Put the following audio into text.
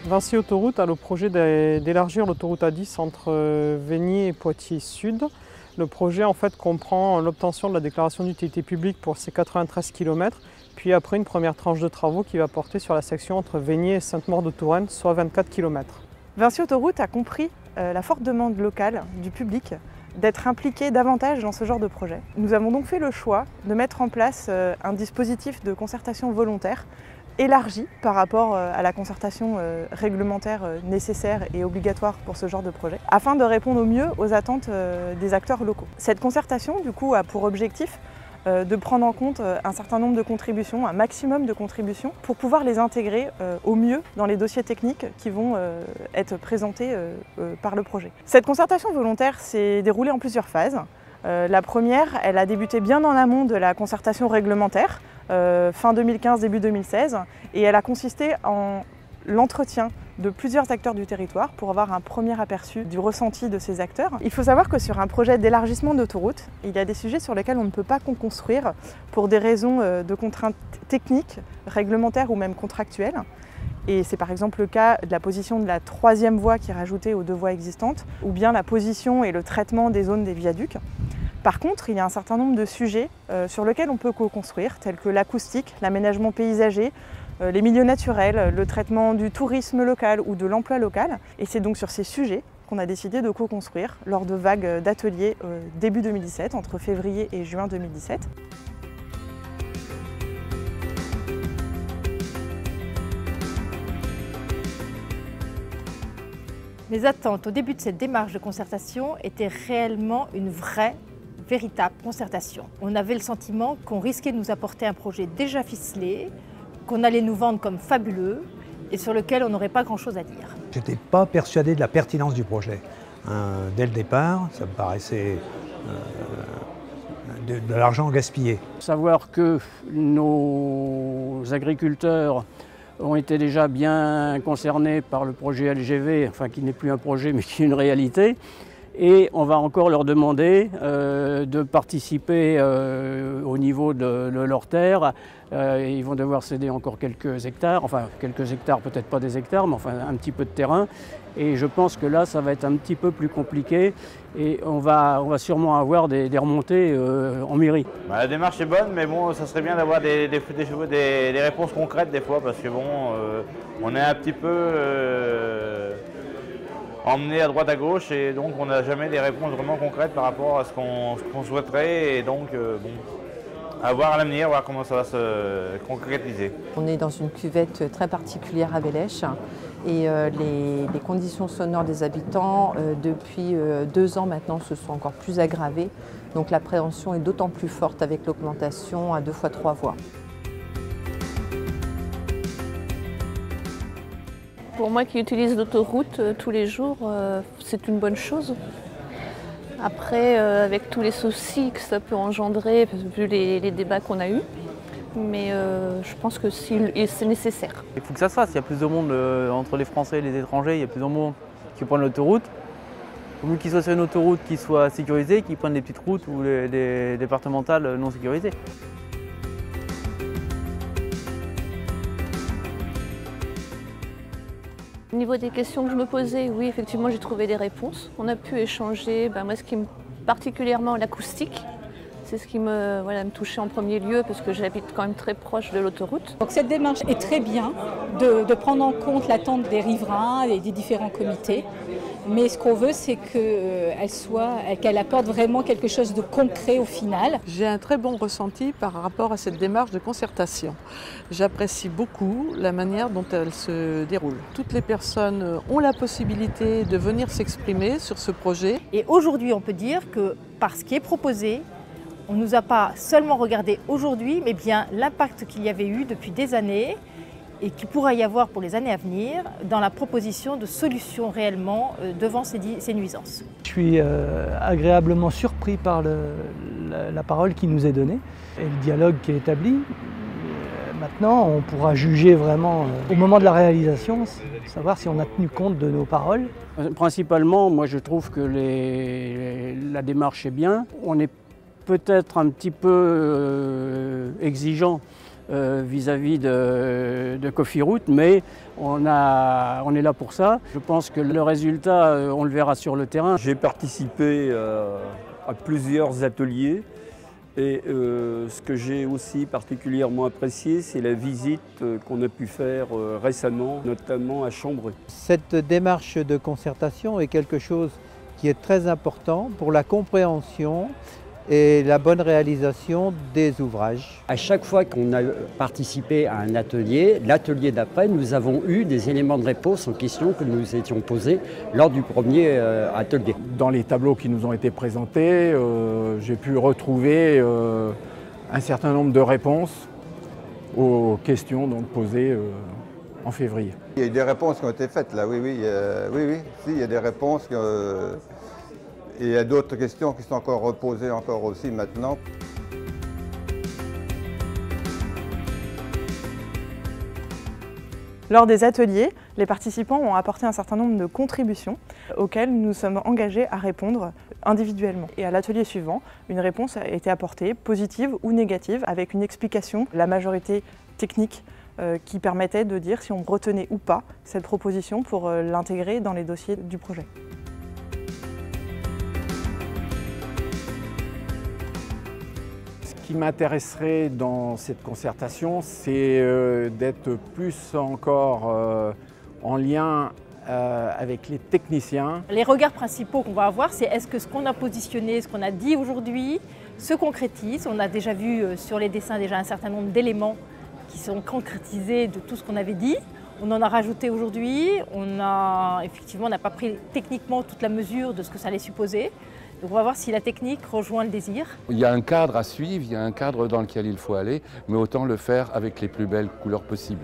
Vinci Autoroute a le projet d'élargir l'autoroute A10 entre Veigny et Poitiers Sud. Le projet en fait comprend l'obtention de la déclaration d'utilité publique pour ces 93 km, puis après une première tranche de travaux qui va porter sur la section entre Veigny et Sainte-Maure-de-Touraine, soit 24 km. Vinci Autoroute a compris la forte demande locale du public d'être impliqué davantage dans ce genre de projet. Nous avons donc fait le choix de mettre en place un dispositif de concertation volontaire élargi par rapport à la concertation réglementaire nécessaire et obligatoire pour ce genre de projet, afin de répondre au mieux aux attentes des acteurs locaux. Cette concertation, du coup, a pour objectif de prendre en compte un certain nombre de contributions, un maximum de contributions, pour pouvoir les intégrer au mieux dans les dossiers techniques qui vont être présentés par le projet. Cette concertation volontaire s'est déroulée en plusieurs phases. La première, elle a débuté bien en amont de la concertation réglementaire, fin 2015, début 2016, et elle a consisté en l'entretien de plusieurs acteurs du territoire pour avoir un premier aperçu du ressenti de ces acteurs. Il faut savoir que sur un projet d'élargissement d'autoroute, il y a des sujets sur lesquels on ne peut pas construire pour des raisons de contraintes techniques, réglementaires ou même contractuelles. Et c'est par exemple le cas de la position de la troisième voie qui est rajoutée aux deux voies existantes, ou bien la position et le traitement des zones des viaducs. Par contre, il y a un certain nombre de sujets sur lesquels on peut co-construire, tels que l'acoustique, l'aménagement paysager, les milieux naturels, le traitement du tourisme local ou de l'emploi local. Et c'est donc sur ces sujets qu'on a décidé de co-construire lors de vagues d'ateliers début 2017, entre février et juin 2017. Les attentes au début de cette démarche de concertation étaient réellement une véritable concertation. On avait le sentiment qu'on risquait de nous apporter un projet déjà ficelé, qu'on allait nous vendre comme fabuleux et sur lequel on n'aurait pas grand-chose à dire. Je n'étais pas persuadé de la pertinence du projet. Dès le départ, ça me paraissait de l'argent gaspillé. Savoir que nos agriculteurs ont été déjà bien concernés par le projet LGV, enfin qui n'est plus un projet mais qui est une réalité. Et on va encore leur demander de participer au niveau de leurs terres. Ils vont devoir céder encore quelques hectares, peut-être pas des hectares, mais enfin un petit peu de terrain. Et je pense que là, ça va être un petit peu plus compliqué et on va sûrement avoir des remontées en mairie. La démarche est bonne, mais bon, ça serait bien d'avoir des réponses concrètes des fois, parce que bon, on est un petit peu emmené à droite à gauche et donc on n'a jamais des réponses vraiment concrètes par rapport à ce qu'on souhaiterait et donc bon, à voir à l'avenir, voir comment ça va se concrétiser. On est dans une cuvette très particulière à Bellêche et les conditions sonores des habitants depuis 2 ans maintenant se sont encore plus aggravées, donc l'appréhension est d'autant plus forte avec l'augmentation à 2 fois 3 voies. Pour moi qui utilise l'autoroute tous les jours, c'est une bonne chose. Après, avec tous les soucis que ça peut engendrer, vu les débats qu'on a eus, mais je pense que c'est nécessaire. Il faut que ça se fasse, il y a plus de monde entre les Français et les étrangers, il y a plus de monde qui prennent l'autoroute. Il faut mieux qu'ils soient sur une autoroute qui soit sécurisée, qu'ils prennent des petites routes ou des départementales non sécurisées. Au niveau des questions que je me posais, oui, effectivement, j'ai trouvé des réponses. On a pu échanger, moi, ce qui me particulièrement l'acoustique. C'est ce qui me touchait en premier lieu parce que j'habite quand même très proche de l'autoroute. Donc cette démarche est très bien de prendre en compte l'attente des riverains et des différents comités. Mais ce qu'on veut, c'est qu'elle apporte vraiment quelque chose de concret au final. J'ai un très bon ressenti par rapport à cette démarche de concertation. J'apprécie beaucoup la manière dont elle se déroule. Toutes les personnes ont la possibilité de venir s'exprimer sur ce projet. Et aujourd'hui, on peut dire que par ce qui est proposé, on ne nous a pas seulement regardé aujourd'hui, mais bien l'impact qu'il y avait eu depuis des années et qu'il pourra y avoir pour les années à venir dans la proposition de solutions réellement devant ces nuisances. Je suis agréablement surpris par la parole qui nous est donnée et le dialogue qui est établi. Maintenant, on pourra juger vraiment au moment de la réalisation, savoir si on a tenu compte de nos paroles. Principalement, moi je trouve que la démarche est bien. On est peut-être un petit peu exigeant vis-à-vis de Cofiroute, mais on est là pour ça. Je pense que le résultat, on le verra sur le terrain. J'ai participé à plusieurs ateliers et ce que j'ai aussi particulièrement apprécié, c'est la visite qu'on a pu faire récemment, notamment à Chambray. Cette démarche de concertation est quelque chose qui est très important pour la compréhension et la bonne réalisation des ouvrages. À chaque fois qu'on a participé à un atelier, l'atelier d'après, nous avons eu des éléments de réponse aux questions que nous étions posées lors du premier atelier. Dans les tableaux qui nous ont été présentés, j'ai pu retrouver un certain nombre de réponses aux questions donc, posées en février. Il y a eu des réponses qui ont été faites là, oui, il y a des réponses. Et il y a d'autres questions qui sont encore reposées encore aussi maintenant. Lors des ateliers, les participants ont apporté un certain nombre de contributions auxquelles nous sommes engagés à répondre individuellement. Et à l'atelier suivant, une réponse a été apportée, positive ou négative, avec une explication, la majorité technique, qui permettait de dire si on retenait ou pas cette proposition pour l'intégrer dans les dossiers du projet. Ce qui m'intéresserait dans cette concertation, c'est d'être plus encore en lien avec les techniciens. Les regards principaux qu'on va avoir, c'est est-ce que ce qu'on a positionné, ce qu'on a dit aujourd'hui, se concrétise. On a déjà vu sur les dessins un certain nombre d'éléments qui sont concrétisés de tout ce qu'on avait dit. On en a rajouté aujourd'hui. Effectivement, on n'a pas pris techniquement toute la mesure de ce que ça allait supposer. Donc on va voir si la technique rejoint le désir. Il y a un cadre à suivre, il y a un cadre dans lequel il faut aller, mais autant le faire avec les plus belles couleurs possibles.